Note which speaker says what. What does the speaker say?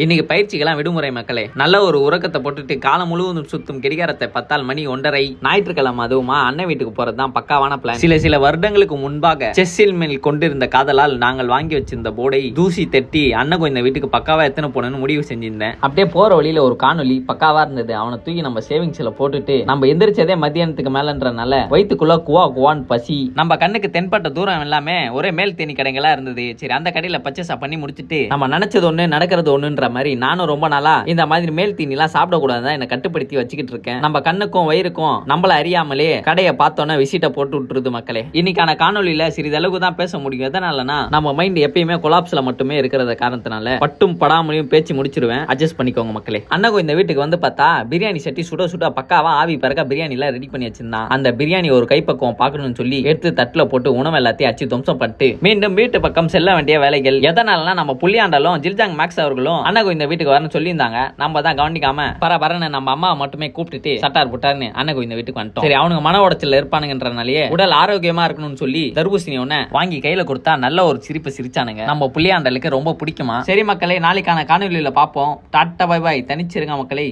Speaker 1: இன்னைக்கு பயிற்சிக்கெல்லாம் விடுமுறை மக்களே. நல்ல ஒரு உறக்கத்தை போட்டுட்டு காலம் முழுவதும் சுத்தும் கடிகாரத்தை 10 மணி 1:30 ஞாயிற்றுக்கிழமை அதுவுமா அண்ணன் வீட்டுக்கு போறதுதான் பக்காவான பிளான். சில வருடங்களுக்கு முன்பாக செஸ்ஸில் மேல் கொண்டிருந்த காதலால் நாங்கள் வாங்கி வச்சிருந்த போர்டை தூசி தட்டி அண்ணன் இந்த வீட்டுக்கு பக்காவா எத்தனை போனன்னு முடிவு செஞ்சிருந்தேன். அப்படியே போற வழியில ஒரு காணொலி பக்காவா இருந்தது. அவனை தூக்கி நம்ம சேவிங்ஸ்ல போட்டுட்டு நம்ம எந்திரிச்சதே மத்தியானத்துக்கு மேலன்றனால வயிற்றுக்குள்ள குவான்னு பசி. நம்ம கண்ணுக்கு தென்பட்ட தூரம் எல்லாமே ஒரே மேல் தேனி கடைகளா இருந்தது. சரி, அந்த கடையில பர்ச்சேஸ் பண்ணி முடிச்சுட்டு நம்ம நினைச்சது ஒண்ணு நடக்கிறது ஒண்ணுன்ற மாதிரி நானும் ரொம்ப நாளா இந்த மாதிரி மேல் தீனிலாம் சாப்பிடக்கூடாதுதான் என்ன கட்டுப்படுத்தி வச்சுக்கிட்டு இருக்கேன். நம்ம கண்ணுக்கும் வயிறுக்கும் நம்மள அறியாமலே கடையை பார்த்தோன்னா விசிட்ட போட்டு விட்டுருது மக்களே. இன்னைக்கான காணொலியில சிறிதளவு தான் பேச முடியும். எதனாலனா நம்ம மைண்ட் எப்பயுமே கொலாப்ஸ்ல மட்டுமே இருக்கிறத காரணத்தினால பட்டும் படாமலையும் பேச்சு முடிச்சிருவேன். அட்ஜஸ்ட் பண்ணிக்கோங்க மக்களே. அண்ணன் இந்த வீட்டுக்கு வந்து பார்த்தா பிரியாணி சட்டி சுட பக்காவா ஆவி பறக்க பிரியாணி எல்லாம் ரெடி பண்ணி வச்சிருந்தான். அந்த பிரியாணி ஒரு கைப்பக்குவம் பார்க்கணும்னு சொல்லி எடுத்து தட்டுல போட்டு உணவு எல்லாத்தையும் அச்சு துவம்சம் பண்ணிட்டு மீண்டும் வீட்டு பக்கம் செல்ல வேண்டிய வேலைகள். எதனாலனா நம்ம புள்ளியாண்டாலும் ஜில்ஜாங் மேக்ஸ் அவர்களும் அண்ணன் இந்த வீட்டுக்கு வரணும் சொல்லியிருந்தாங்க. நம்ம தான் கவனிக்காம பரபரன்னு நம்ம அம்மா மட்டுமே கூப்பிட்டுட்டு சட்டார் புட்டார்னு அண்ணன் இந்த வீட்டுக்கு வந்துட்டோம். சரி, அவனுக்கு மன உடச்சல் இருப்பானுங்கன்றனாலேயே உடல் ஆரோக்கியமா இருக்கணும்னு சொல்லி தர்பூசணி ஒண்ணு வாங்கி கையில கொடுத்தா நல்ல ஒரு சிரிப்பு சிரிச்சானுங்க. நம்ம புள்ளியாண்டலுக்கு ரொம்ப பிடிக்குமா. சரி மக்களே, நாளைக்கான காணொலியில பார்ப்போம். Tata bye bye. தனிச்சிருங்க மக்களே.